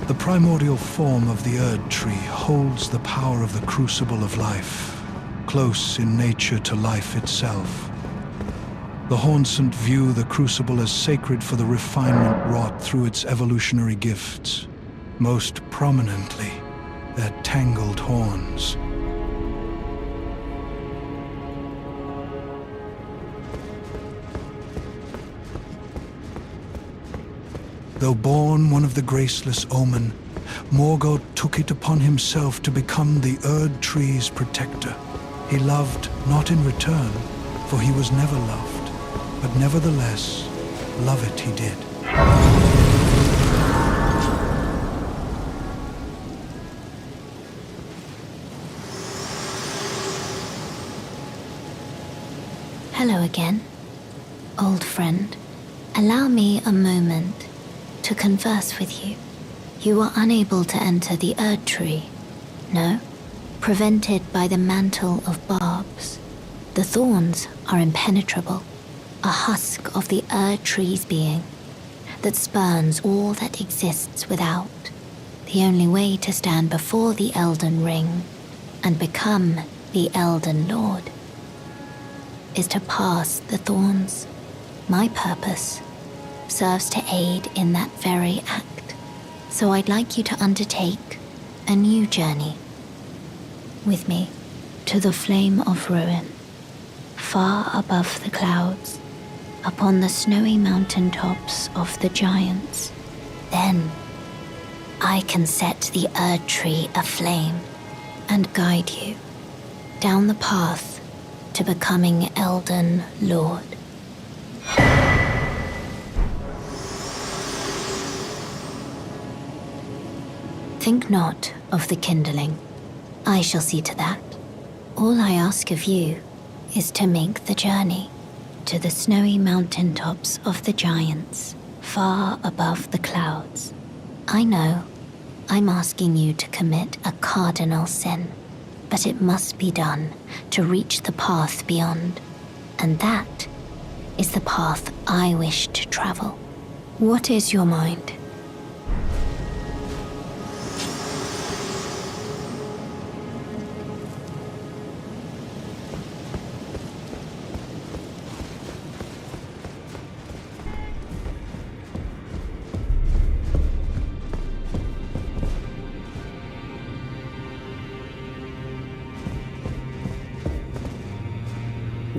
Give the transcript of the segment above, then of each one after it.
The primordial form of the Erd tree holds the power of the crucible of life, close in nature to life itself. The Hornsent view the crucible as sacred for the refinement wrought through its evolutionary gifts, most prominently their tangled horns. Though born one of the graceless Omen, Morgoth took it upon himself to become the Erd tree's protector. He loved not in return, for he was never loved, but nevertheless, love it he did. Hello again, old friend. Allow me a moment to converse with you. You are unable to enter the Erd tree, no? Prevented by the mantle of barbs. The thorns are impenetrable, a husk of the Erd tree's being that spurns all that exists without. The only way to stand before the Elden Ring and become the Elden Lord is to pass the thorns. My purpose serves to aid in that very act, so I'd like you to undertake a new journey with me to the Flame of Ruin, far above the clouds, upon the snowy mountain tops of the giants. Then I can set the Erd tree aflame and guide you down the path to becoming Elden Lord. Think not of the kindling. I shall see to that. All I ask of you is to make the journey to the snowy mountain tops of the giants, far above the clouds. I know I'm asking you to commit a cardinal sin, but it must be done to reach the path beyond, and that is the path I wish to travel. What is your mind?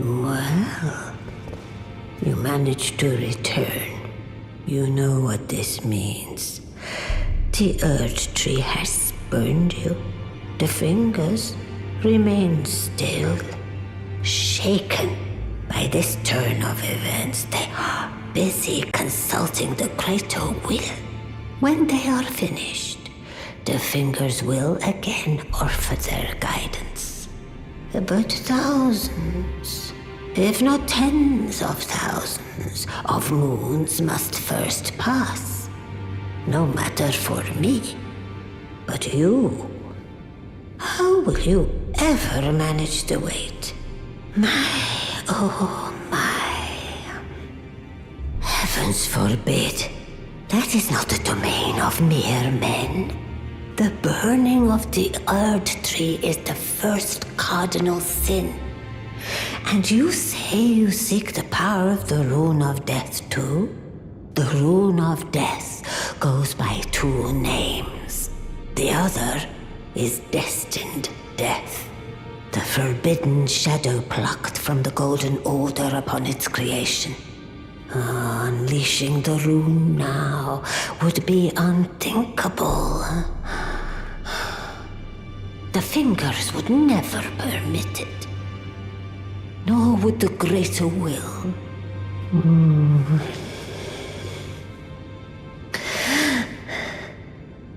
Well, you managed to return. You know what this means. The Erd tree has spurned you. The fingers remain still, shaken by this turn of events. They are busy consulting the greater will. When they are finished, the fingers will again offer their guidance. But thousands, if not tens of thousands, of moons must first pass. No matter for me, but you. How will you ever manage the weight? Oh my. Heavens forbid. That is not the domain of mere men. The burning of the Erd tree is the first cardinal sin. And you say you seek the power of the Rune of Death too? The Rune of Death goes by two names. The other is Destined Death, the forbidden shadow plucked from the Golden Order upon its creation. Unleashing the rune now would be unthinkable. The fingers would never permit it, nor would the greater will.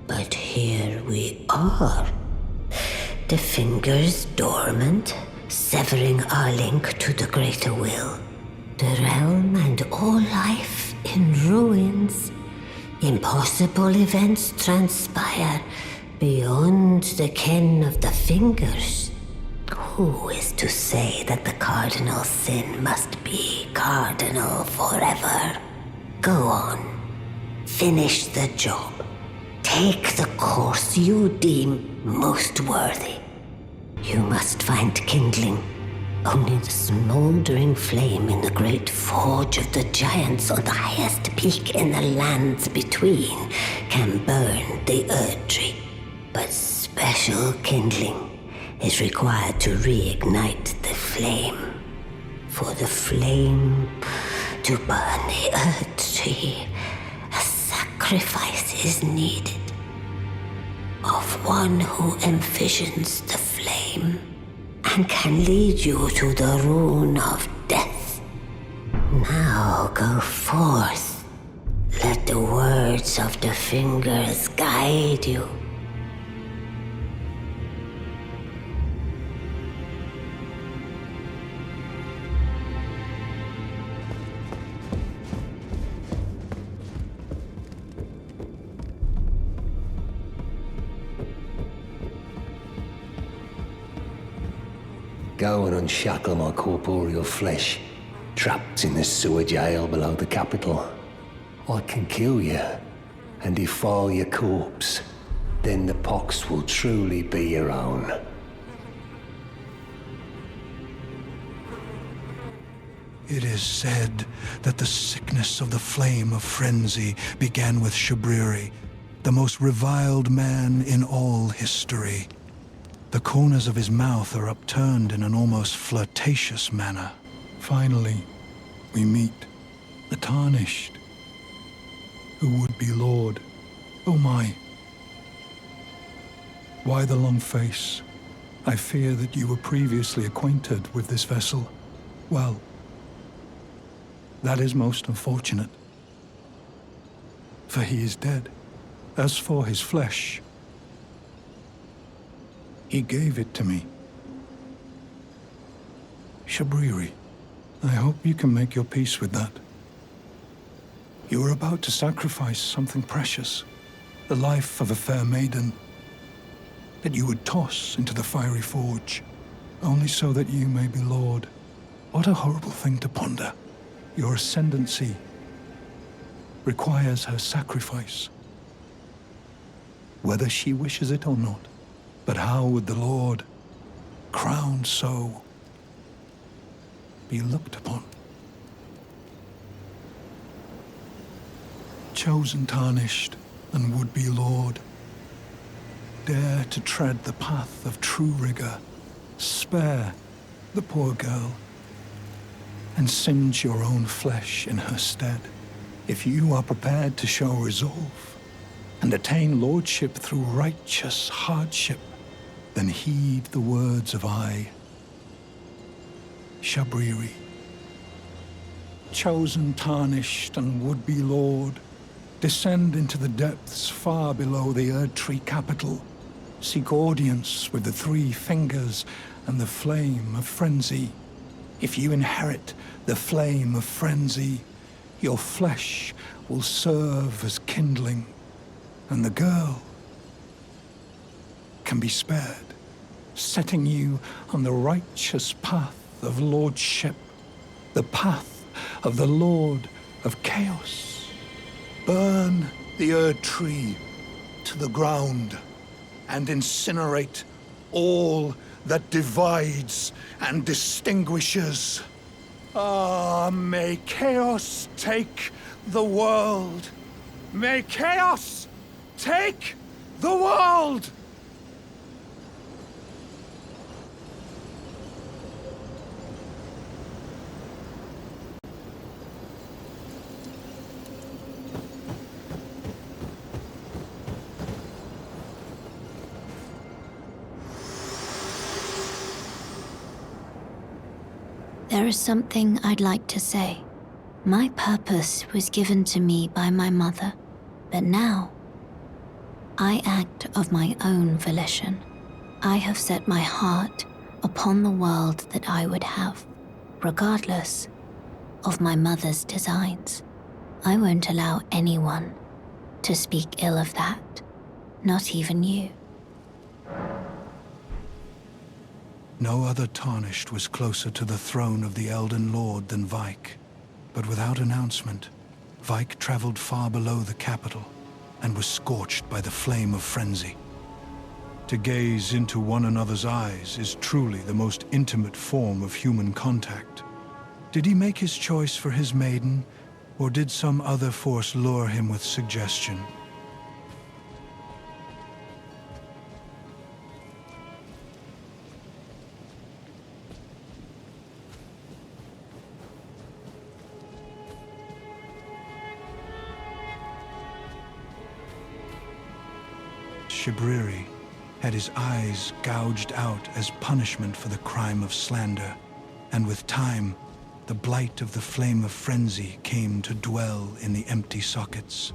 But here we are, the fingers dormant, severing our link to the greater will. The realm and all life in ruins. Impossible events transpire beyond the ken of the fingers. Who is to say that the cardinal sin must be cardinal forever? Go on. Finish the job. Take the course you deem most worthy. You must find kindling. Only the smoldering flame in the great forge of the giants on the highest peak in the lands between can burn the Erd Tree. But special kindling is required to reignite the flame. For the flame to burn the Erd Tree, a sacrifice is needed of one who envisions the flame and can lead you to the rune of death. Now go forth. Let the words of the fingers guide you. Go and unshackle my corporeal flesh, trapped in the sewer jail below the capital. I can kill you and defile your corpse. Then the pox will truly be your own. It is said that the sickness of the flame of frenzy began with Shabriri, the most reviled man in all history. The corners of his mouth are upturned in an almost flirtatious manner. Finally, we meet the Tarnished, who would be Lord. Oh my. Why the long face? I fear that you were previously acquainted with this vessel. Well, that is most unfortunate, for he is dead. As for his flesh, he gave it to me. Shabriri, I hope you can make your peace with that. You were about to sacrifice something precious, the life of a fair maiden, that you would toss into the fiery forge, only so that you may be Lord. What a horrible thing to ponder. Your ascendancy requires her sacrifice, whether she wishes it or not. But how would the Lord, crowned so, be looked upon? Chosen, tarnished, and would-be Lord, dare to tread the path of true rigor, spare the poor girl, and singe your own flesh in her stead. If you are prepared to show resolve and attain lordship through righteous hardship, then heed the words of I, Shabriri. Chosen, tarnished, and would-be Lord, descend into the depths far below the Erd Tree capital. Seek audience with the three fingers and the flame of frenzy. If you inherit the flame of frenzy, your flesh will serve as kindling, and the girl can be spared, setting you on the righteous path of lordship, the path of the Lord of Chaos. Burn the Erd Tree to the ground and incinerate all that divides and distinguishes. Ah, may chaos take the world. May chaos take the world! There is something I'd like to say. My purpose was given to me by my mother, but now I act of my own volition. I have set my heart upon the world that I would have, regardless of my mother's designs. I won't allow anyone to speak ill of that, not even you. No other Tarnished was closer to the throne of the Elden Lord than Vike. But without announcement, Vike traveled far below the capital, and was scorched by the flame of frenzy. To gaze into one another's eyes is truly the most intimate form of human contact. Did he make his choice for his maiden, or did some other force lure him with suggestion? Shibriri had his eyes gouged out as punishment for the crime of slander, and with time, the blight of the flame of frenzy came to dwell in the empty sockets.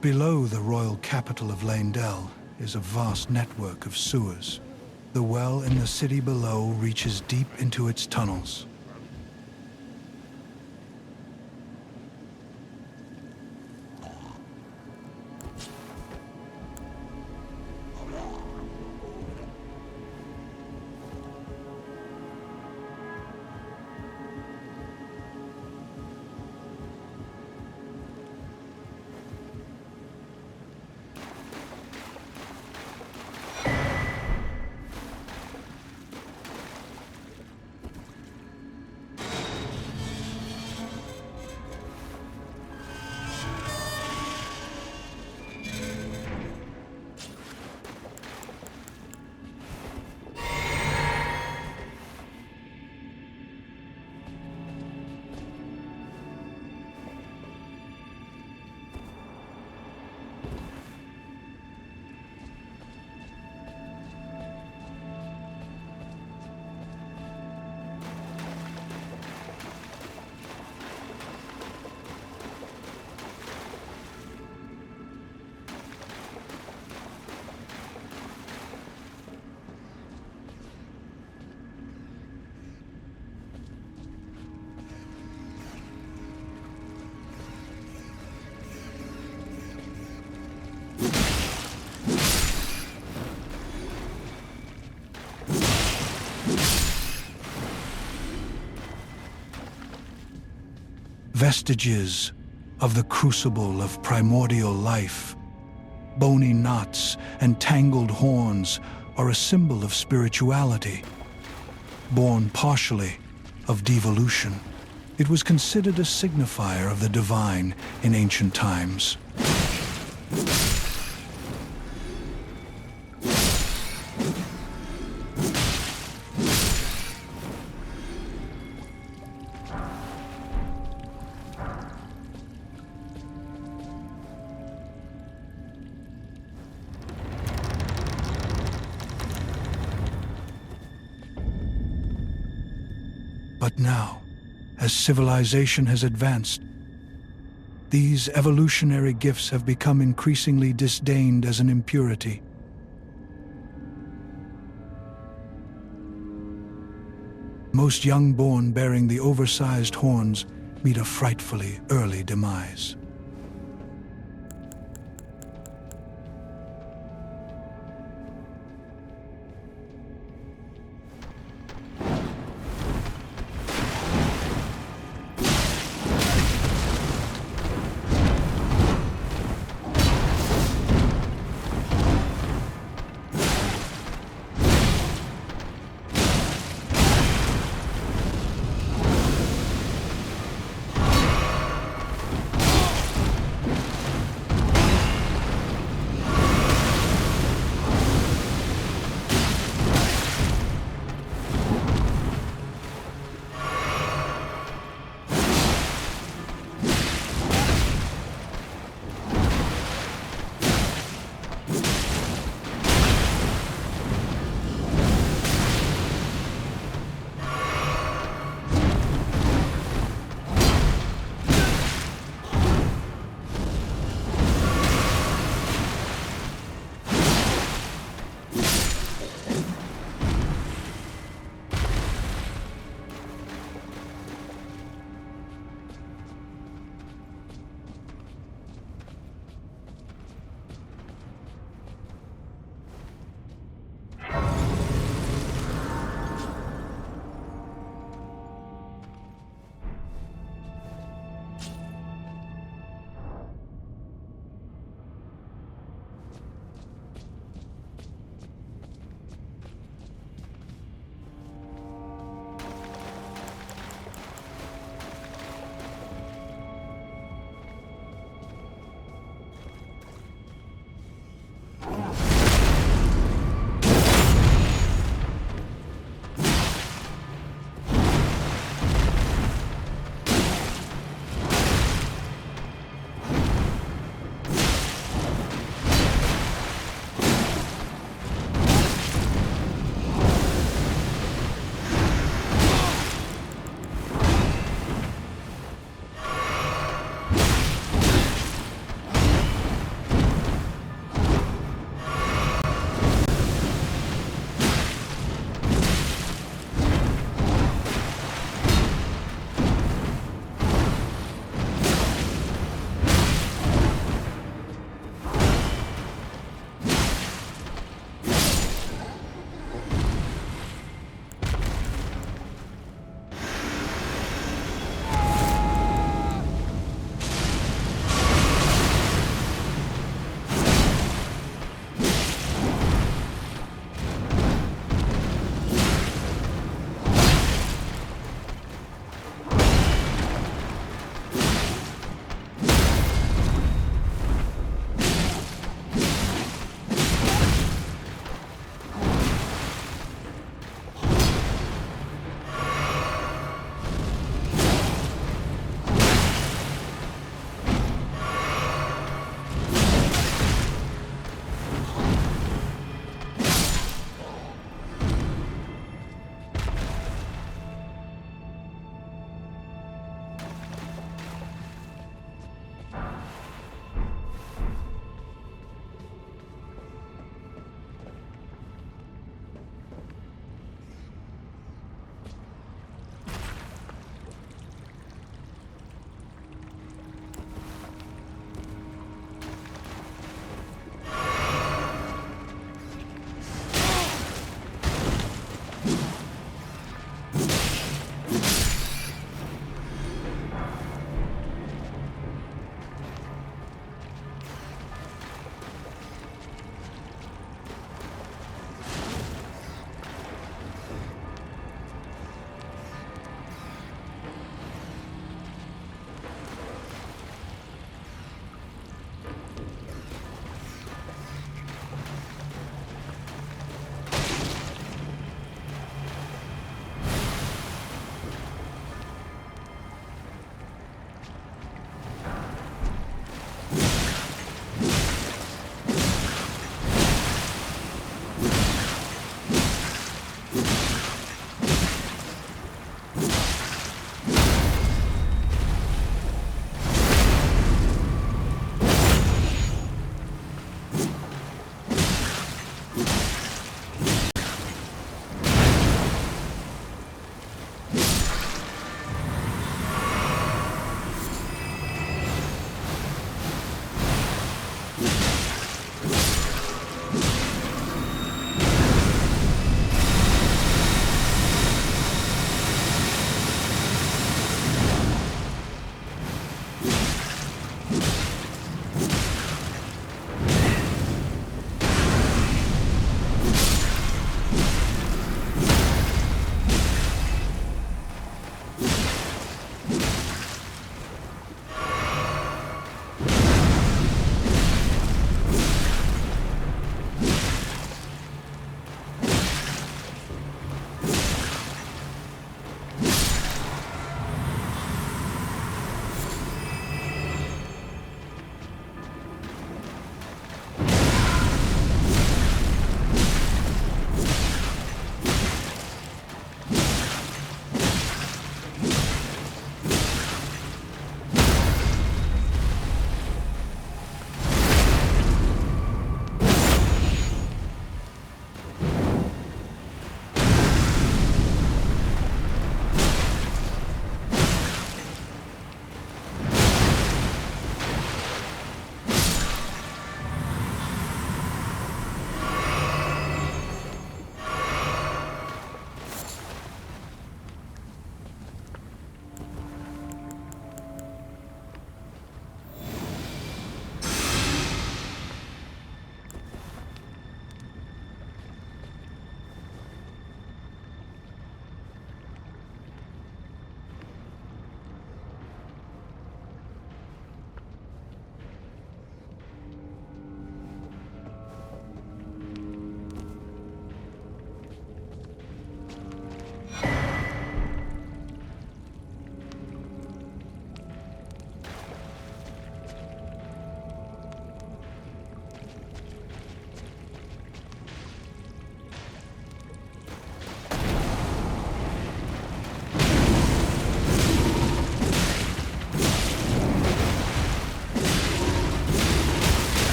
Below the royal capital of Leyndell is a vast network of sewers. The well in the city below reaches deep into its tunnels. vestiges of the crucible of primordial life. Bony knots and tangled horns are a symbol of spirituality. Born partially of devolution, it was considered a signifier of the divine in ancient times. But now, as civilization has advanced, these evolutionary gifts have become increasingly disdained as an impurity. Most young-born bearing the oversized horns meet a frightfully early demise.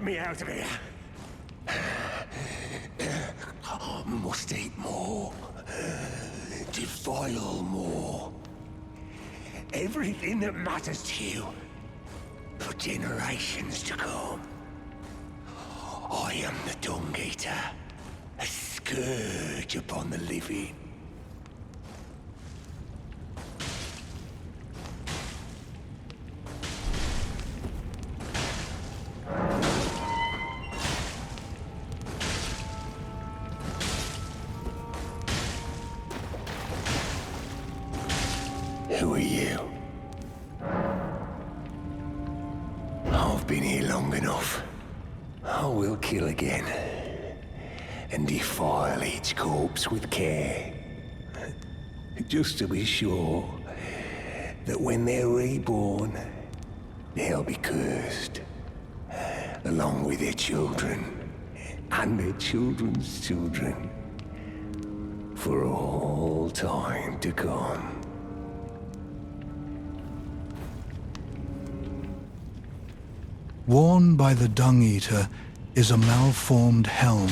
Get me out of here. I must eat more. Defile more. Everything that matters to you for generations to come. I am the Dung Eater, a scourge upon the living. Who are you? I've been here long enough. I will kill again. And defile each corpse with care. Just to be sure that when they're reborn, they'll be cursed. Along with their children. And their children's children. For all time to come. Worn by the Dung Eater is a malformed helm,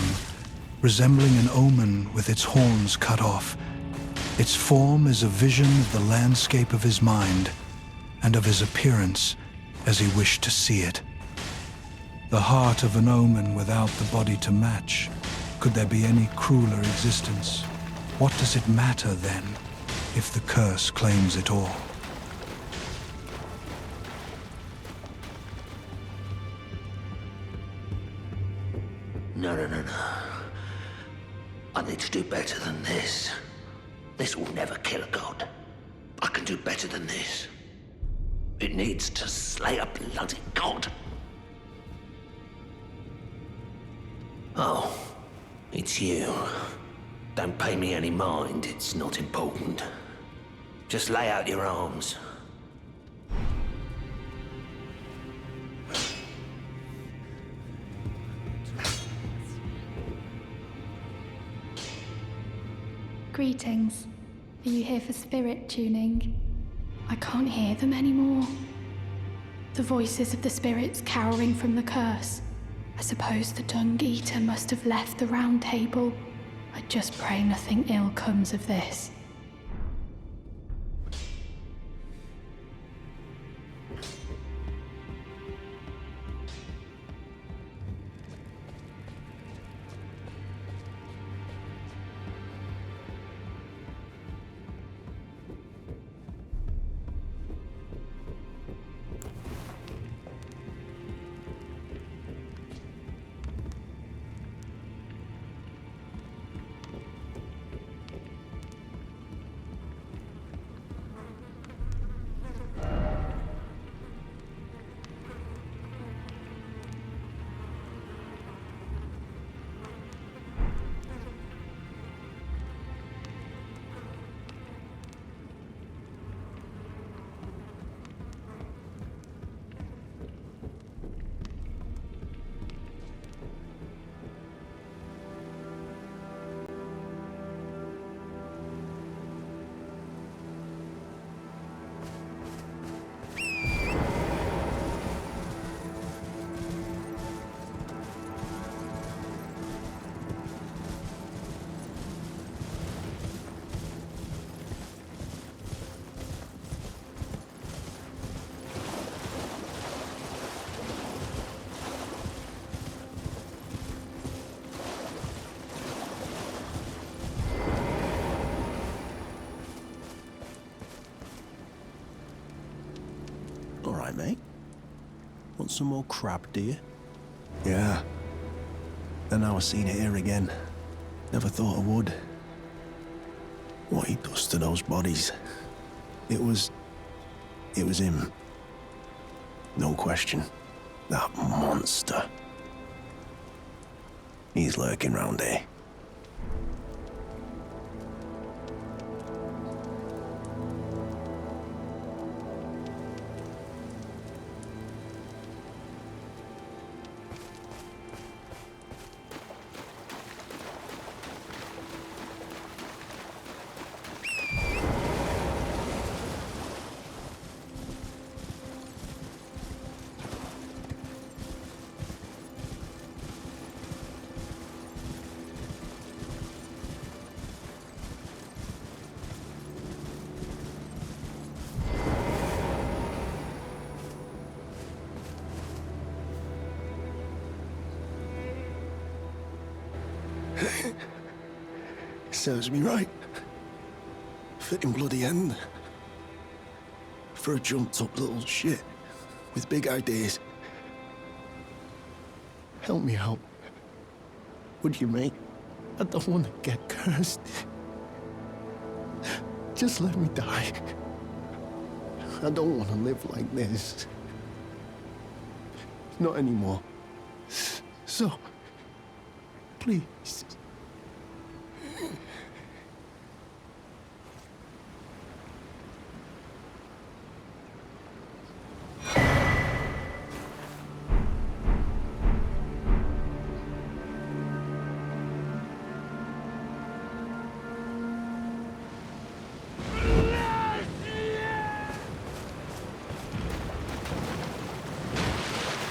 resembling an omen with its horns cut off. Its form is a vision of the landscape of his mind, and of his appearance as he wished to see it. The heart of an omen without the body to match. Could there be any crueler existence? What does it matter then, if the curse claims it all? No. I need to do better than this. This will never kill a god. I can do better than this. It needs to slay a bloody god. Oh, it's you. Don't pay me any mind, it's not important. Just lay out your arms. Greetings. Are you here for spirit tuning? I can't hear them anymore. The voices of the spirits cowering from the curse. I suppose the Dung Eater must have left the round table. I just pray nothing ill comes of this. All right, mate. Want some more crab, do you? Yeah. And now I've seen it here again. Never thought I would. What he does to those bodies. It was him. No question. That monster. He's lurking round here. Serves me right. Fitting bloody end. For a jumped up little shit with big ideas. Help me out. Would you, mate? I don't want to get cursed. Just let me die. I don't want to live like this. Not anymore. So, please.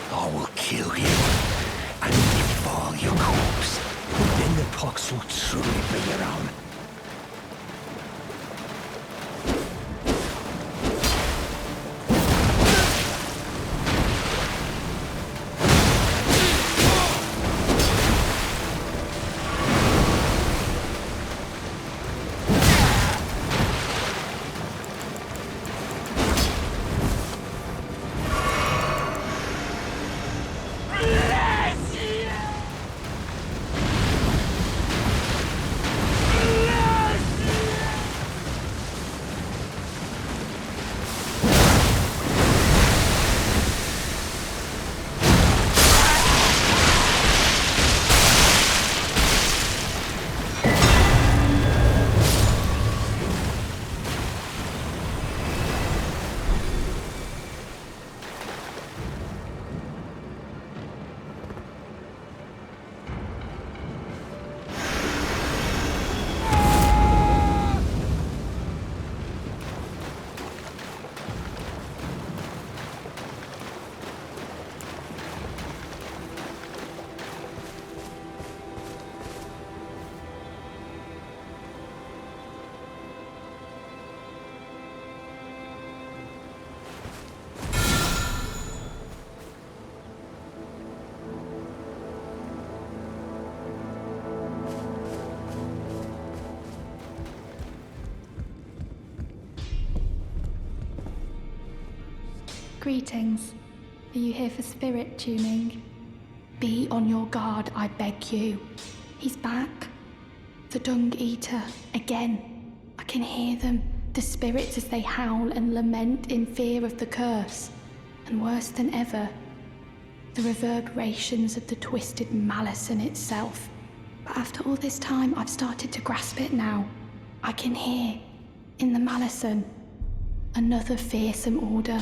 I will kill you and defile your corpse. Then the pox will truly be your own. Greetings. Are you here for spirit tuning? Be on your guard, I beg you. He's back. The Dung Eater, again. I can hear them, the spirits as they howl and lament in fear of the curse. And worse than ever, the reverberations of the twisted malice in itself. But after all this time, I've started to grasp it now. I can hear, in the malison, another fearsome order.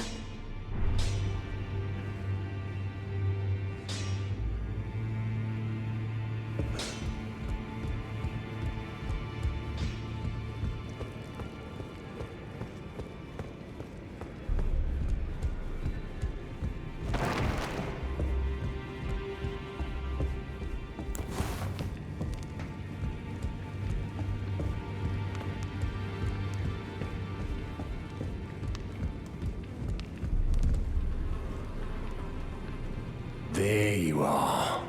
There you are.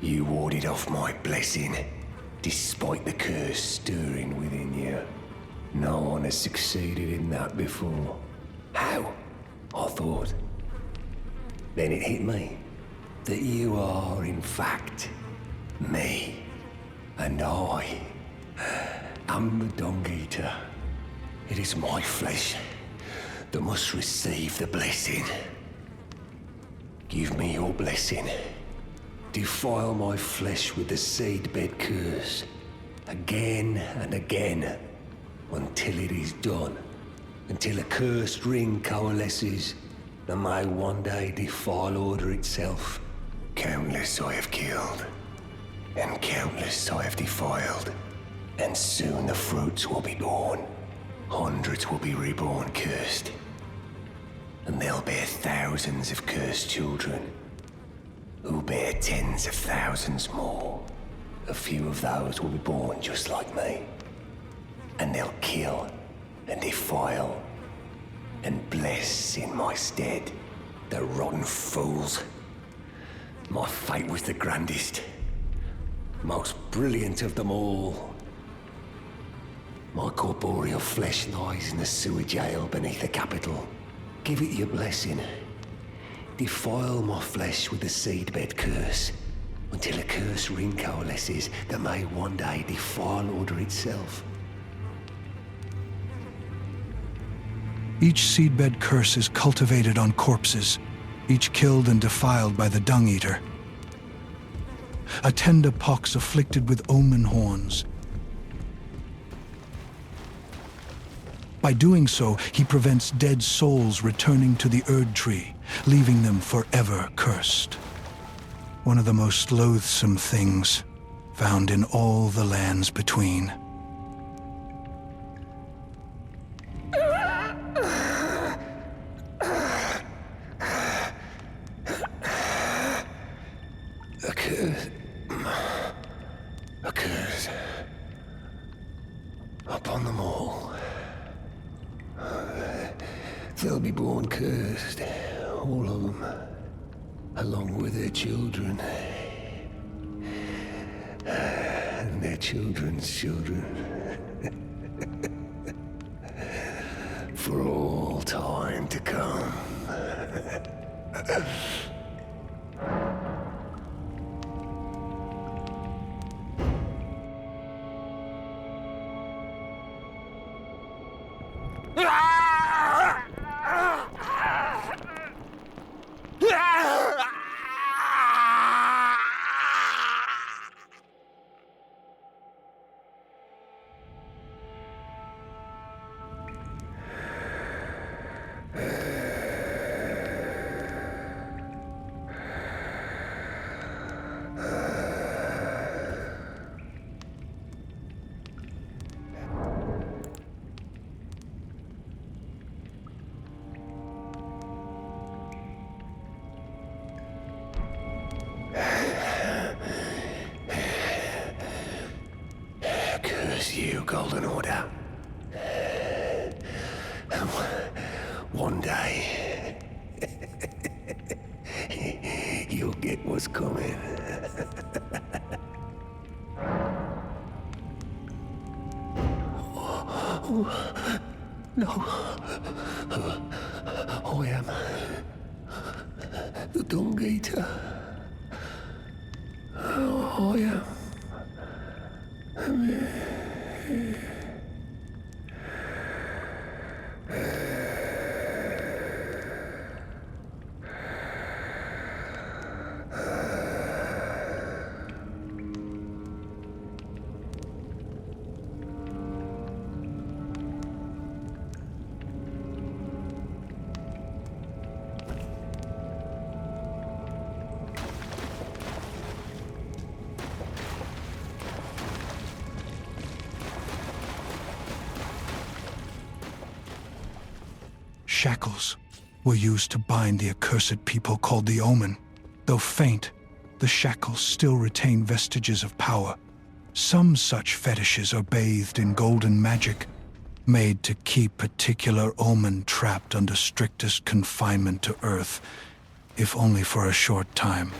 You warded off my blessing, despite the curse stirring within you. No one has succeeded in that before. How? I thought. Then it hit me that you are, in fact, me. And I am the Dung Eater. It is my flesh that must receive the blessing. Give me your blessing. Defile my flesh with the seedbed curse, again and again, until it is done. Until a cursed ring coalesces, and may one day defile order itself. Countless I have killed, and countless I have defiled, and soon the fruits will be born. Hundreds will be reborn cursed. And they'll bear thousands of cursed children, who bear tens of thousands more. A few of those will be born just like me. And they'll kill and defile and bless in my stead. The rotten fools. My fate was the grandest. Most brilliant of them all. My corporeal flesh lies in the sewer jail beneath the capital. Give it your blessing. Defile my flesh with the seedbed curse, until a curse ring coalesces that may one day defile order itself. Each seedbed curse is cultivated on corpses, each killed and defiled by the Dung Eater. A tender pox afflicted with omen horns. By doing so, he prevents dead souls returning to the Erd Tree, leaving them forever cursed. One of the most loathsome things found in all the lands between. Accursed upon them all. They'll be born cursed, all of them, along with their children. And their children's children. For all time to come. Curse you, Golden Order. One day, you'll get what's coming. No. I am the Dung Eater. I am. Shackles were used to bind the accursed people called the Omen. Though faint, the shackles still retain vestiges of power. Some such fetishes are bathed in golden magic, made to keep particular Omen trapped under strictest confinement to Earth, if only for a short time.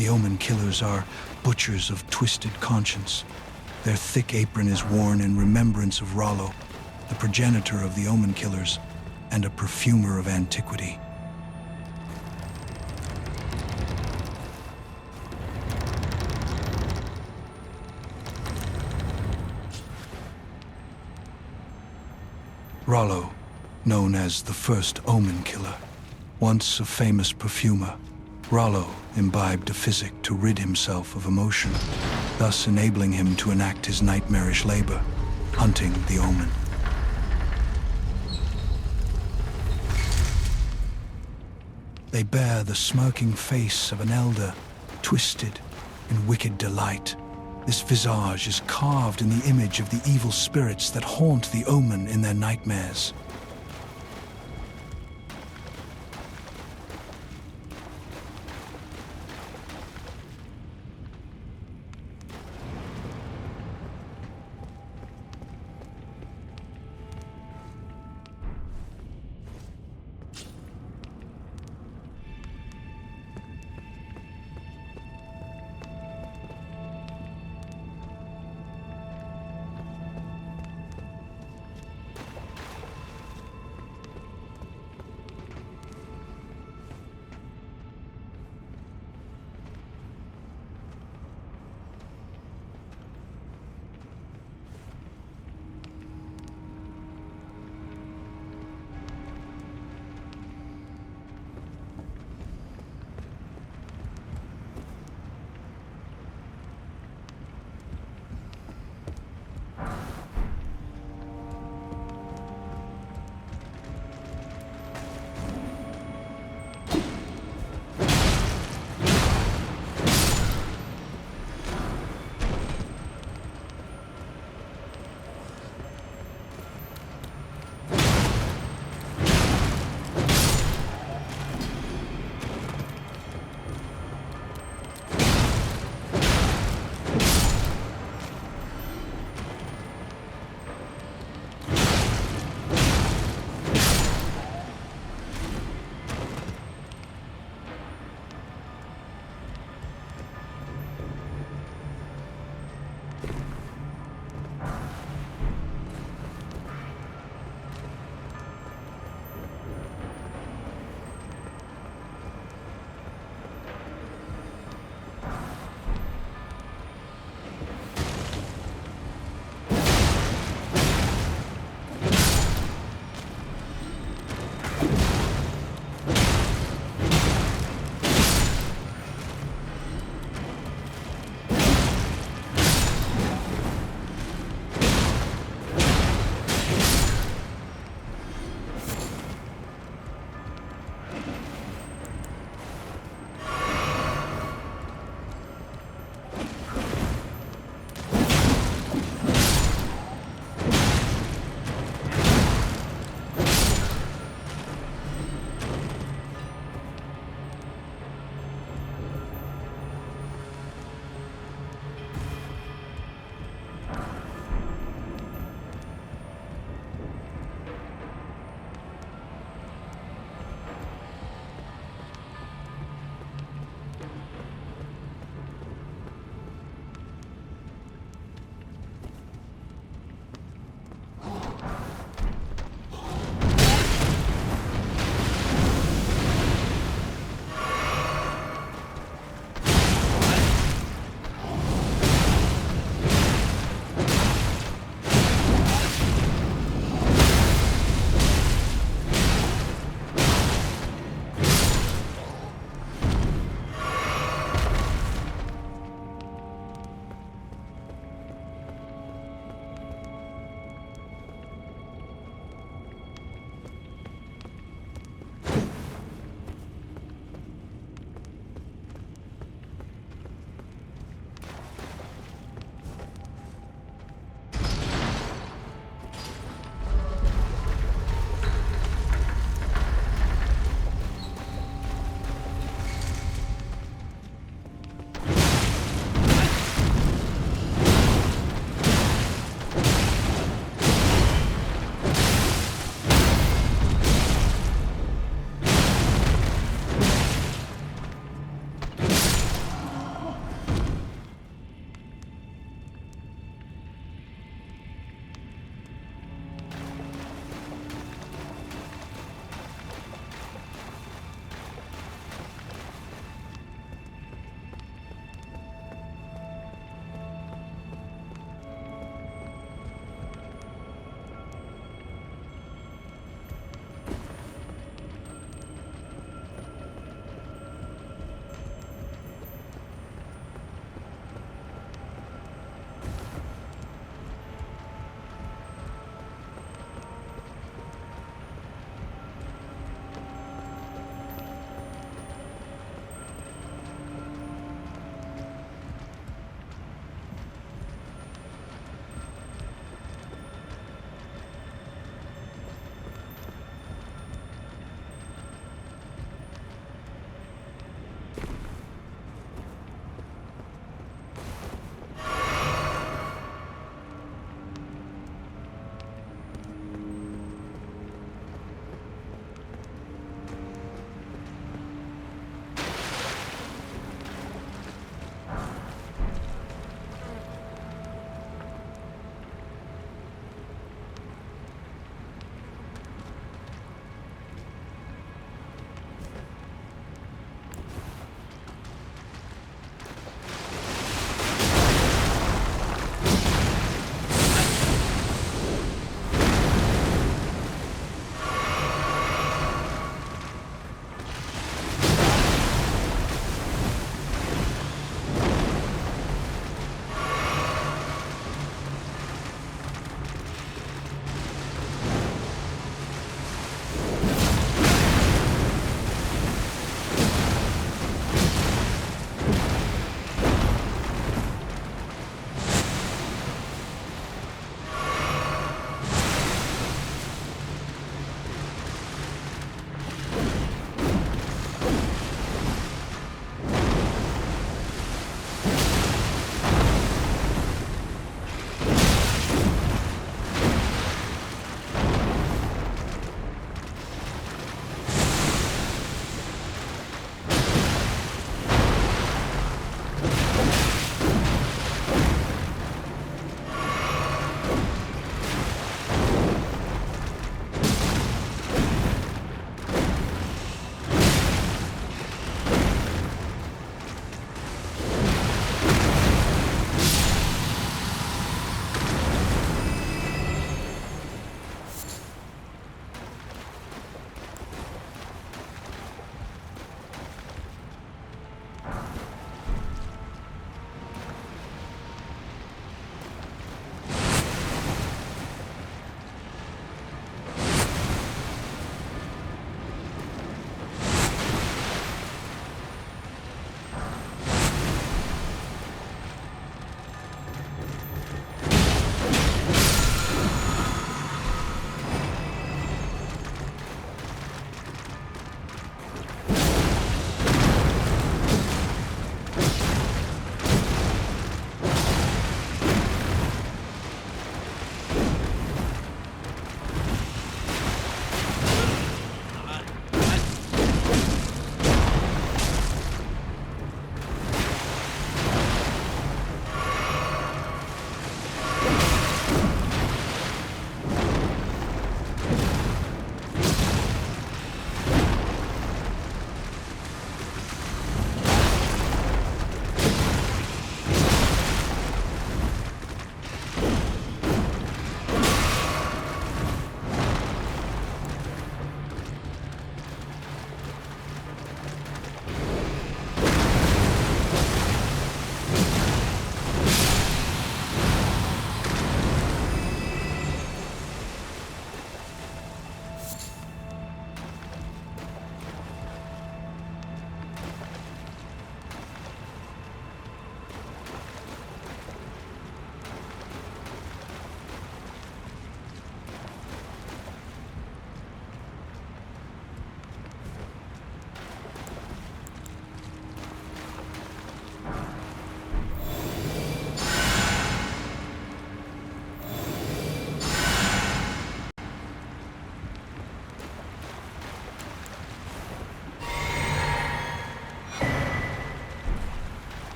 The Omen killers are butchers of twisted conscience. Their thick apron is worn in remembrance of Rollo, the progenitor of the Omen killers and a perfumer of antiquity. Rollo, known as the first Omen killer, once a famous perfumer, Rollo imbibed a physic to rid himself of emotion, thus enabling him to enact his nightmarish labor, hunting the Omen. They bear the smirking face of an elder, twisted in wicked delight. This visage is carved in the image of the evil spirits that haunt the Omen in their nightmares.